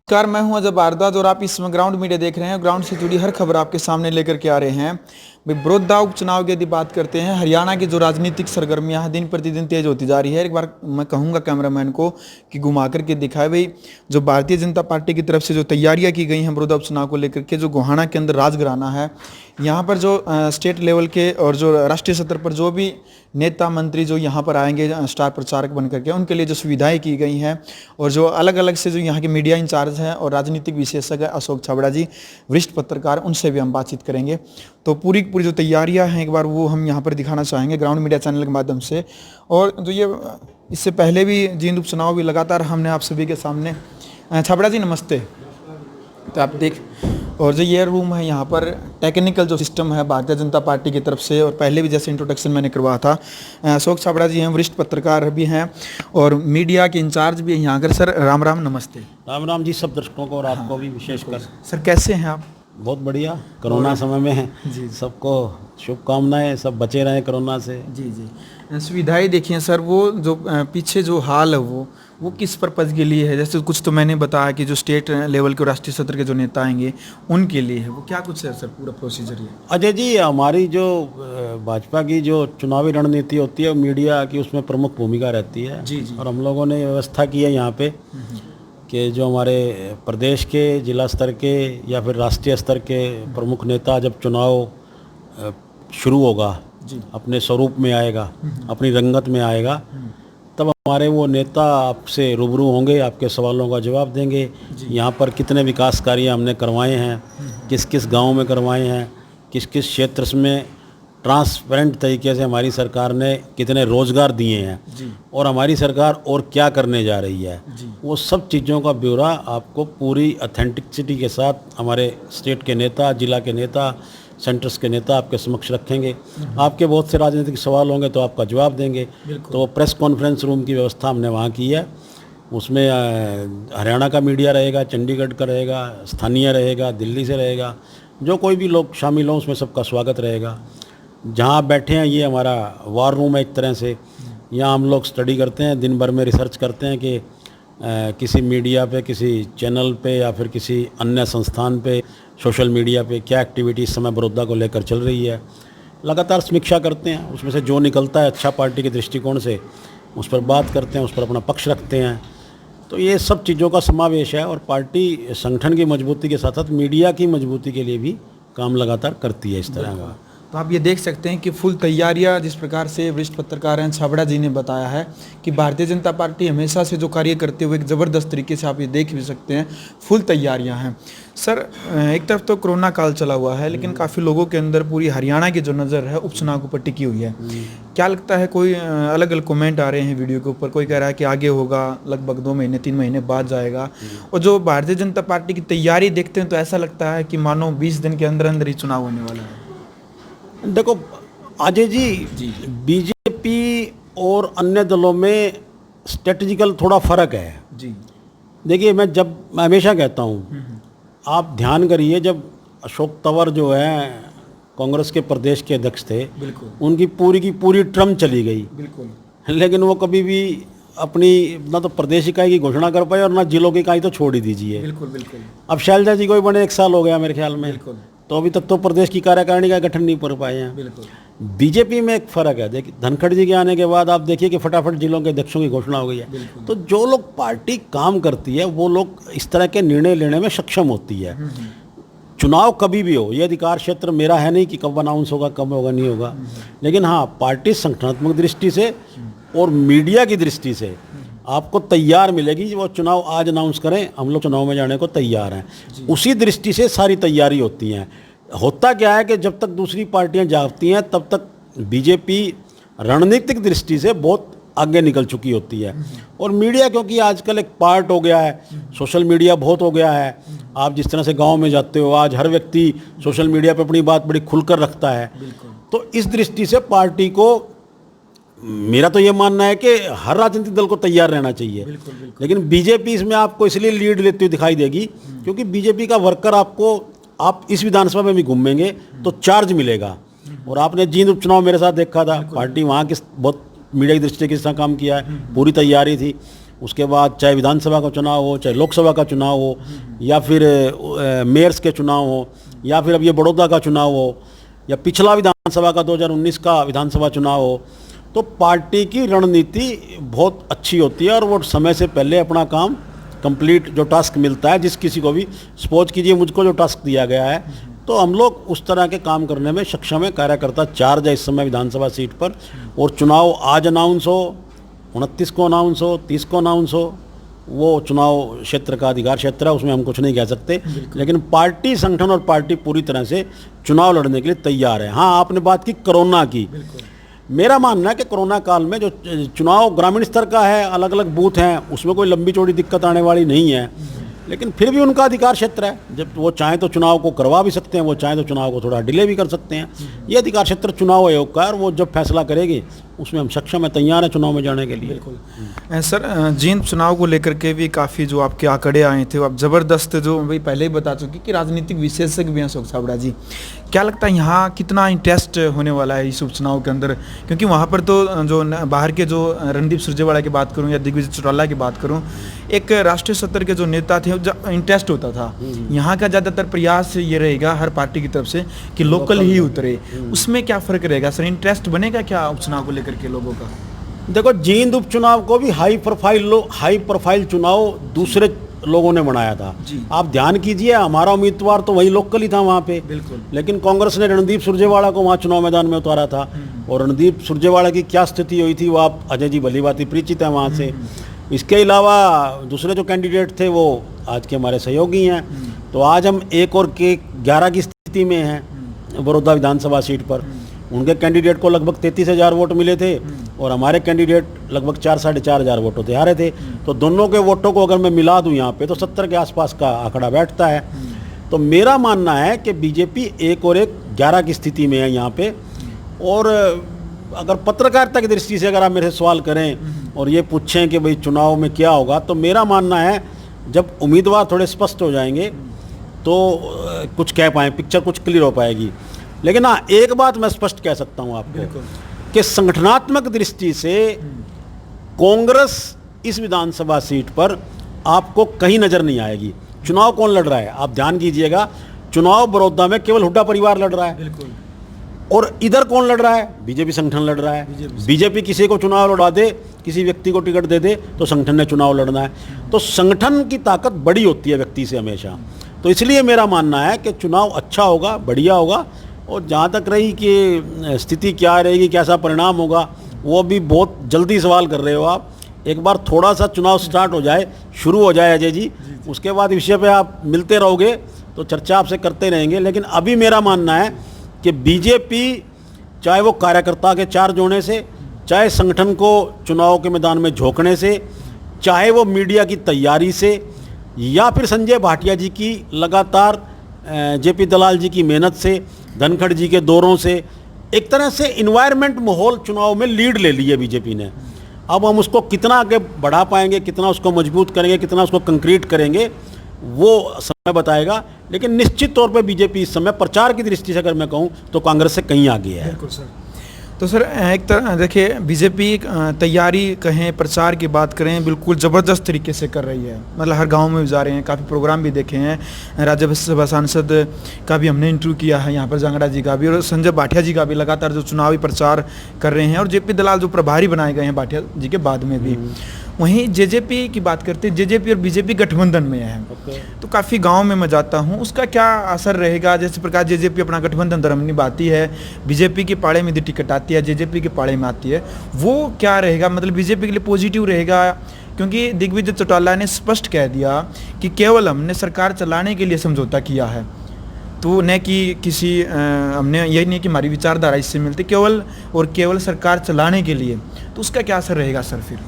नमस्कार, मैं हूं अजय भारद्वाज और आप इस समय ग्राउंड मीडिया देख रहे हैं। ग्राउंड से जुड़ी हर खबर आपके सामने लेकर के आ रहे हैं। भाई बड़ौदा उपचुनाव की यदि बात करते हैं, हरियाणा की जो राजनीतिक सरगर्मियां दिन प्रतिदिन तेज होती जा रही है। एक बार मैं कहूंगा कैमरामैन को कि घुमा करके दिखाए भाई जो भारतीय जनता पार्टी की तरफ से जो तैयारियां की गई हैं बड़ौदा उपचुनाव को लेकर के, जो गोहाना के अंदर राजघराना है, यहाँ पर जो स्टेट लेवल के और जो राष्ट्रीय स्तर पर जो भी नेता मंत्री जो यहाँ पर आएंगे स्टार प्रचारक बन करके, उनके लिए जो सुविधाएं की गई हैं और जो अलग अलग से जो यहाँ के मीडिया इंचार्ज हैं और राजनीतिक विशेषज्ञ अशोक छाबड़ा जी, वरिष्ठ पत्रकार, उनसे भी हम बातचीत करेंगे। तो पूरी पूरी जो तैयारियां हैं एक बार वो हम यहाँ पर दिखाना चाहेंगे ग्राउंड मीडिया चैनल के माध्यम से। और जो ये इससे पहले भी जींद उपचुनाव भी लगातार हमने आप सभी के सामने। छाबड़ा जी नमस्ते। तो आप देख, और जो ये रूम है यहाँ पर टेक्निकल जो सिस्टम है भारतीय जनता पार्टी की तरफ से, और पहले भी जैसे इंट्रोडक्शन मैंने करवाया था, अशोक छाबड़ा जी हैं, वरिष्ठ पत्रकार भी हैं और मीडिया के इंचार्ज भी हैं यहाँ कर। सर राम राम, नमस्ते। राम राम जी, सब दर्शकों को और आपको भी विशेषकर। सर कैसे हैं आप? बहुत बढ़िया, कोरोना समय में है जी, सबको शुभकामनाएं, सब बचे रहें कोरोना से। जी जी, सुविधाएं देखिए सर, वो जो पीछे जो हाल है वो किस पर्पज़ के लिए है? जैसे कुछ तो मैंने बताया कि जो स्टेट लेवल के राष्ट्रीय स्तर के जो नेता आएंगे उनके लिए है, वो क्या कुछ है सर पूरा प्रोसीजर ये? अजय जी, हमारी जो भाजपा की जो चुनावी रणनीति होती है, मीडिया की उसमें प्रमुख भूमिका रहती है। जी जी। और हम लोगों ने व्यवस्था की है यहाँ पे कि जो हमारे प्रदेश के, जिला स्तर के या फिर राष्ट्रीय स्तर के प्रमुख नेता जब चुनाव शुरू होगा, अपने स्वरूप में आएगा, अपनी रंगत में आएगा, तब हमारे वो नेता आपसे रूबरू होंगे, आपके सवालों का जवाब देंगे। यहाँ पर कितने विकास कार्य हमने करवाए हैं, किस किस गांव में करवाए हैं, किस किस क्षेत्र में ट्रांसपेरेंट तरीके से हमारी सरकार ने कितने रोज़गार दिए हैं और हमारी सरकार और क्या करने जा रही है, वो सब चीज़ों का ब्यौरा आपको पूरी ऑथेंटिसिटी के साथ हमारे स्टेट के नेता, जिला के नेता, सेंटर्स के नेता आपके समक्ष रखेंगे। आपके बहुत से राजनीतिक सवाल होंगे तो आपका जवाब देंगे। तो प्रेस कॉन्फ्रेंस रूम की व्यवस्था हमने वहाँ की है। उसमें हरियाणा का मीडिया रहेगा, चंडीगढ़ का रहेगा, स्थानीय रहेगा, दिल्ली से रहेगा, जो कोई भी लोग शामिल हों उसमें सबका स्वागत रहेगा। जहाँ आप बैठे हैं ये हमारा वार रूम है एक तरह से। यहाँ हम लोग स्टडी करते हैं, दिन भर में रिसर्च करते हैं कि किसी मीडिया पे, किसी चैनल पे या फिर किसी अन्य संस्थान पे, सोशल मीडिया पे क्या एक्टिविटी इस समय बड़ौदा को लेकर चल रही है। लगातार समीक्षा करते हैं, उसमें से जो निकलता है अच्छा पार्टी के दृष्टिकोण से उस पर बात करते हैं, उस पर अपना पक्ष रखते हैं। तो ये सब चीज़ों का समावेश है और पार्टी संगठन की मजबूती के साथ साथ मीडिया की मजबूती के लिए भी काम लगातार करती है इस तरह का। तो आप ये देख सकते हैं कि फुल तैयारियां, जिस प्रकार से वरिष्ठ पत्रकार हैं छाबड़ा जी ने बताया है कि भारतीय जनता पार्टी हमेशा से जो कार्य करते हुए एक ज़बरदस्त तरीके से, आप ये देख भी सकते हैं, फुल तैयारियां हैं। सर एक तरफ तो कोरोना काल चला हुआ है, लेकिन काफ़ी लोगों के अंदर पूरी हरियाणा की जो नज़र है उपचुनाव के ऊपर टिकी हुई है। क्या लगता है, कोई अलग अलग कमेंट आ रहे हैं वीडियो के ऊपर, कोई कह रहा है कि आगे होगा, लगभग 2 महीने 3 महीने बाद जाएगा, और जो भारतीय जनता पार्टी की तैयारी देखते हैं तो ऐसा लगता है कि मानो 20 दिन के अंदर अंदर ही चुनाव होने वाला है। देखो अजय जी, बीजेपी और अन्य दलों में स्ट्रेटजिकल थोड़ा फर्क है जी। देखिए, मैं हमेशा कहता हूँ, आप ध्यान करिए, जब अशोक तंवर जो है कांग्रेस के प्रदेश के अध्यक्ष थे, उनकी पूरी की पूरी टर्म चली गई, लेकिन वो कभी भी अपनी ना तो प्रदेश इकाई की घोषणा कर पाए और ना जिलों की इकाई तो छोड़ ही दीजिए। बिल्कुल। अब शैलजा जी को भी बने 1 साल हो गया मेरे ख्याल में, तो अभी तक तो प्रदेश की कार्यकारिणी का गठन नहीं कर पाए हैं। बीजेपी में एक फ़र्क है। देखिए, धनखड़ जी के आने के बाद आप देखिए कि फटाफट जिलों के अध्यक्षों की घोषणा हो गई है। तो जो लोग पार्टी काम करती है वो लोग इस तरह के निर्णय लेने में सक्षम होती है। चुनाव कभी भी हो, ये अधिकार क्षेत्र मेरा है नहीं कि कब अनाउंस होगा, कब होगा, नहीं होगा, लेकिन हाँ, पार्टी संगठनात्मक दृष्टि से और मीडिया की दृष्टि से आपको तैयार मिलेगी। वो चुनाव आज अनाउंस करें, हम लोग चुनाव में जाने को तैयार हैं, उसी दृष्टि से सारी तैयारी होती हैं। होता क्या है कि जब तक दूसरी पार्टियां जागती हैं तब तक बीजेपी रणनीतिक दृष्टि से बहुत आगे निकल चुकी होती है। और मीडिया क्योंकि आजकल एक पार्ट हो गया है, सोशल मीडिया बहुत हो गया है। आप जिस तरह से गांव में जाते हो, आज हर व्यक्ति सोशल मीडिया पे अपनी बात बड़ी खुलकर रखता है। तो इस दृष्टि से पार्टी को, मेरा तो ये मानना है कि हर राजनीतिक दल को तैयार रहना चाहिए। लेकिन बीजेपी इसमें आपको इसलिए लीड लेती हुई दिखाई देगी क्योंकि बीजेपी का वर्कर आपको, आप इस विधानसभा में भी घूमेंगे तो चार्ज मिलेगा। और आपने जींद उपचुनाव मेरे साथ देखा था, पार्टी वहाँ की बहुत मीडिया की दृष्टि से किस तरह काम किया है, पूरी तैयारी थी। उसके बाद चाहे विधानसभा का चुनाव हो, चाहे लोकसभा का चुनाव हो, या फिर मेयर्स के चुनाव हो, या फिर अब ये बड़ौदा का चुनाव हो, या पिछला विधानसभा का 2019 का विधानसभा चुनाव हो, तो पार्टी की रणनीति बहुत अच्छी होती है और वो समय से पहले अपना काम कंप्लीट, जो टास्क मिलता है जिस किसी को भी, सपोज कीजिए मुझको जो टास्क दिया गया है, तो हम लोग उस तरह के काम करने में सक्षम है। कार्यकर्ता चार्ज है इस समय विधानसभा सीट पर, और चुनाव आज अनाउंस हो, 29 को अनाउंस हो, 30 को अनाउंस हो, वो चुनाव क्षेत्र का अधिकार क्षेत्र है, उसमें हम कुछ नहीं कह सकते। लेकिन पार्टी संगठन और पार्टी पूरी तरह से चुनाव लड़ने के लिए तैयार है। हाँ, आपने बात की कोरोना की, मेरा मानना है कि कोरोना काल में जो चुनाव ग्रामीण स्तर का है, अलग अलग बूथ हैं, उसमें कोई लंबी चौड़ी दिक्कत आने वाली नहीं है, लेकिन फिर भी उनका अधिकार क्षेत्र है। जब वो चाहें तो चुनाव को करवा भी सकते हैं, वो चाहें तो चुनाव को थोड़ा डिले भी कर सकते हैं। ये अधिकार क्षेत्र चुनाव आयोग का है, और वो जब फैसला करेगी उसमें हम सक्षम है, तैयार है चुनाव में जाने के लिए। बिल्कुल सर, जींद चुनाव को लेकर के भी काफ़ी जो आपके आंकड़े आए थे, आप ज़बरदस्त, जो भाई पहले ही बता चुकी कि राजनीतिक विशेषज्ञ भी हैं अशोक छाबड़ा जी। क्या लगता है यहाँ कितना इंटरेस्ट होने वाला है इस उपचुनाव के अंदर? क्योंकि वहाँ पर तो जो बाहर के, जो रणदीप सुरजेवाला की बात करूँ या दिग्विजय चौटाला की बात करूँ, एक राष्ट्रीय स्तर के जो नेता थे, इंटरेस्ट होता था। यहाँ का ज़्यादातर प्रयास ये रहेगा हर पार्टी की तरफ से कि लोकल ही उतरे। उसमें क्या फ़र्क रहेगा सर? इंटरेस्ट बनेगा क्या उपचुनाव को लेकर के लोगों का? देखो, जींद उपचुनाव को भी हाई प्रोफाइल चुनाव दूसरे लोगों ने बनाया था। आप ध्यान कीजिए, हमारा उम्मीदवार तो वही लोकल ही था वहाँ पे, बिल्कुल, लेकिन कांग्रेस ने रणदीप सुरजेवाला को वहाँ चुनाव मैदान में उतारा था। और रणदीप सुरजेवाला की क्या स्थिति हुई थी वो आप अजय जी भली भांति परिचित है वहाँ से। इसके अलावा दूसरे जो कैंडिडेट थे वो आज के हमारे सहयोगी हैं। तो आज हम 1 और 11 की स्थिति में हैं बड़ौदा विधानसभा सीट पर। उनके कैंडिडेट को लगभग 33,000 वोट मिले थे और हमारे कैंडिडेट लगभग 4-4,500 वोटों से हारे थे। तो दोनों के वोटों को अगर मैं मिला दूं यहाँ पे तो 70 के आसपास का आंकड़ा बैठता है। तो मेरा मानना है कि बीजेपी 1 और 11 की स्थिति में है यहाँ पे। और अगर पत्रकारिता की दृष्टि से अगर आप मेरे से सवाल करें और ये पूछें कि भाई चुनाव में क्या होगा, तो मेरा मानना है जब उम्मीदवार थोड़े स्पष्ट हो जाएंगे तो कुछ कह पाएँ, पिक्चर कुछ क्लियर हो पाएगी। लेकिन हाँ, एक बात मैं स्पष्ट कह सकता हूँ आपको कि संगठनात्मक दृष्टि से कांग्रेस इस विधानसभा सीट पर आपको कहीं नजर नहीं आएगी। चुनाव कौन लड़ रहा है आप ध्यान कीजिएगा, चुनाव बड़ौदा में केवल हुड्डा परिवार लड़ रहा है। बिल्कुल। और इधर कौन लड़ रहा है? बीजेपी संगठन लड़ रहा है। बीजेपी किसी को चुनाव लड़ा दे, किसी व्यक्ति को टिकट दे दे तो संगठन ने चुनाव लड़ना है। तो संगठन की ताकत बड़ी होती है व्यक्ति से हमेशा। तो इसलिए मेरा मानना है कि चुनाव अच्छा होगा, बढ़िया होगा। और जहाँ तक रही कि स्थिति क्या रहेगी, कैसा परिणाम होगा, वो भी बहुत जल्दी सवाल कर रहे हो आप। एक बार थोड़ा सा चुनाव स्टार्ट हो जाए, शुरू हो जाए अजय जी, उसके बाद विषय पे आप मिलते रहोगे तो चर्चा आपसे करते रहेंगे। लेकिन अभी मेरा मानना है कि बीजेपी चाहे वो कार्यकर्ता के चार्ज होने से, चाहे संगठन को चुनाव के मैदान में झोंकने से, चाहे वो मीडिया की तैयारी से, या फिर संजय भाटिया जी की लगातार जेपी दलाल जी की मेहनत से, धनखड़ जी के दौरों से, एक तरह से इन्वायरमेंट माहौल चुनाव में लीड ले ली है बीजेपी ने। अब हम उसको कितना आगे बढ़ा पाएंगे, कितना उसको मजबूत करेंगे, कितना उसको कंक्रीट करेंगे, वो समय बताएगा। लेकिन निश्चित तौर पे बीजेपी इस समय प्रचार की दृष्टि से अगर मैं कहूँ तो कांग्रेस से कहीं आगे है। बिल्कुल सर। तो सर एक तरह देखिए, बीजेपी तैयारी कहें, प्रचार की बात करें, बिल्कुल ज़बरदस्त तरीके से कर रही है। मतलब हर गांव में भी जा रहे हैं, काफ़ी प्रोग्राम भी देखे हैं। राज्यसभा सांसद का भी हमने इंटरव्यू किया है यहाँ पर, जांगड़ा जी का भी, और संजय भाटिया जी का भी लगातार जो चुनावी प्रचार कर रहे हैं। और जेपी दलाल जो प्रभारी बनाए गए हैं भाटिया जी के बाद में भी। वहीं जेजेपी की बात करते हैं, जेजेपी और बीजेपी गठबंधन में है। तो काफ़ी गांव में मैं जाता हूं, उसका क्या असर रहेगा? जैसे प्रकार जेजेपी अपना गठबंधन धर्म निभाती है, बीजेपी के पाड़े में यदि टिकट आती है, जेजेपी के पाड़े में आती है, वो क्या रहेगा? मतलब बीजेपी के लिए पॉजिटिव रहेगा? क्योंकि दिग्विजय चौटाला ने स्पष्ट कह दिया कि केवल हमने सरकार चलाने के लिए समझौता किया है, तो न कि किसी हमने यही नहीं कि हमारी विचारधारा इससे मिलती, केवल और केवल सरकार चलाने के लिए। तो उसका क्या असर रहेगा सर फिर?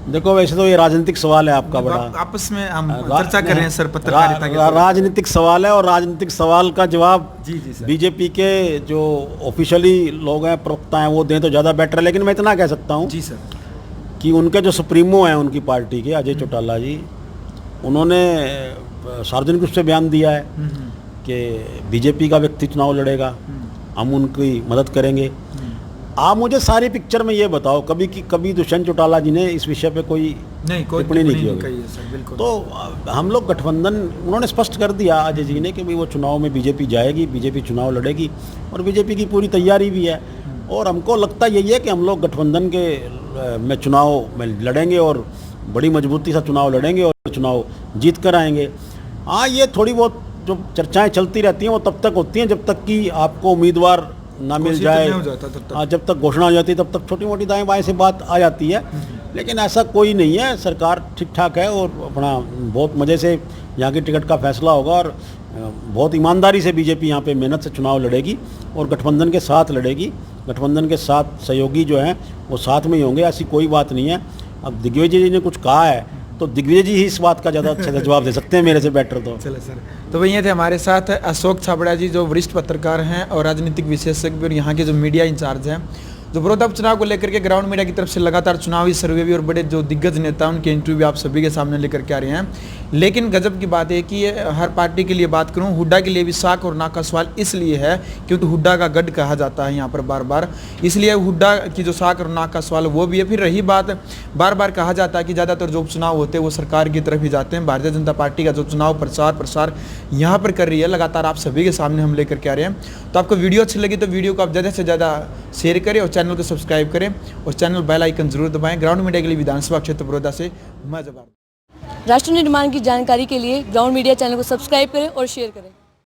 देखो, वैसे तो ये राजनीतिक सवाल है आपका, बड़ा आपस में हम चर्चा कर रहे हैं सर, पत्रकारिता के राजनीतिक सवाल है। और राजनीतिक सवाल का जवाब जी सर, बीजेपी के जो ऑफिशियली लोग हैं, प्रवक्ता हैं, वो दें तो ज़्यादा बेटर है। लेकिन मैं इतना कह सकता हूँ जी सर कि उनके जो सुप्रीमो हैं उनकी पार्टी के, अजय चौटाला जी, उन्होंने सार्वजनिक रूप से बयान दिया है कि बीजेपी का व्यक्ति चुनाव लड़ेगा, हम उनकी मदद करेंगे। आप मुझे सारी पिक्चर में ये बताओ, कभी दुष्यंत चौटाला जी ने इस विषय पे कोई टिप्पणी नहीं की होगी। सर बिल्कुल। तो हम लोग गठबंधन, उन्होंने स्पष्ट कर दिया अजय जी ने कि भाई वो चुनाव में बीजेपी जाएगी, बीजेपी चुनाव लड़ेगी और बीजेपी की पूरी तैयारी भी है। और हमको लगता यही है कि हम लोग गठबंधन के में चुनाव में लड़ेंगे और बड़ी मजबूती से चुनाव लड़ेंगे और चुनाव जीत कर आएंगे। हाँ, ये थोड़ी बहुत जो चर्चाएं चलती रहती हैं वो तब तक होती हैं जब तक कि आपको उम्मीदवार ना मिल जाए। हाँ, जब तक घोषणा हो जाती है तब तक छोटी मोटी दाएं बाएं से बात आ जाती है, लेकिन ऐसा कोई नहीं है। सरकार ठीक ठाक है और अपना बहुत मज़े से यहाँ की टिकट का फैसला होगा और बहुत ईमानदारी से बीजेपी यहाँ पे मेहनत से चुनाव लड़ेगी और गठबंधन के साथ लड़ेगी। गठबंधन के साथ सहयोगी जो हैं वो साथ में ही होंगे, ऐसी कोई बात नहीं है। अब दिग्विजय जी ने कुछ कहा है तो दिग्विजय जी ही इस बात का ज़्यादा अच्छा जवाब दे सकते हैं मेरे से बेटर। तो चलो सर, तो भैया थे हमारे साथ अशोक छाबड़ा जी, जो वरिष्ठ पत्रकार हैं और राजनीतिक विशेषज्ञ और यहाँ के जो मीडिया इंचार्ज हैं, जो बड़ौदा उपचुनाव को लेकर के ग्राउंड मीडिया की तरफ से लगातार चुनावी सर्वे भी और बड़े जो दिग्गज नेता उनके इंटरव्यू आप सभी के सामने लेकर के आ रहे हैं। लेकिन गजब की बात है कि हर पार्टी के लिए बात करूं, हुड्डा के लिए भी साख और नाक का सवाल इसलिए है क्योंकि हुड्डा का गढ़ कहा जाता है यहाँ पर बार बार, इसलिए हुड्डा की जो साख और नाक का सवाल वो भी है। फिर रही बात, बार बार कहा जाता है कि ज़्यादातर जो उपचुनाव होते हैं वो सरकार की तरफ ही जाते हैं। भारतीय जनता पार्टी का जो चुनाव प्रसार यहाँ पर कर रही है लगातार, आप सभी के सामने हम लेकर के आ रहे हैं। तो आपको वीडियो अच्छी लगी तो वीडियो को आप ज़्यादा से ज़्यादा शेयर करें और चैनल को सब्सक्राइब करें और चैनल बेल आइकन जरूर दबाएं। ग्राउंड मीडिया के लिए विधानसभा क्षेत्र बड़ौदा से मैं जवाब। राष्ट्र निर्माण की जानकारी के लिए ग्राउंड मीडिया चैनल को सब्सक्राइब करें और शेयर करें।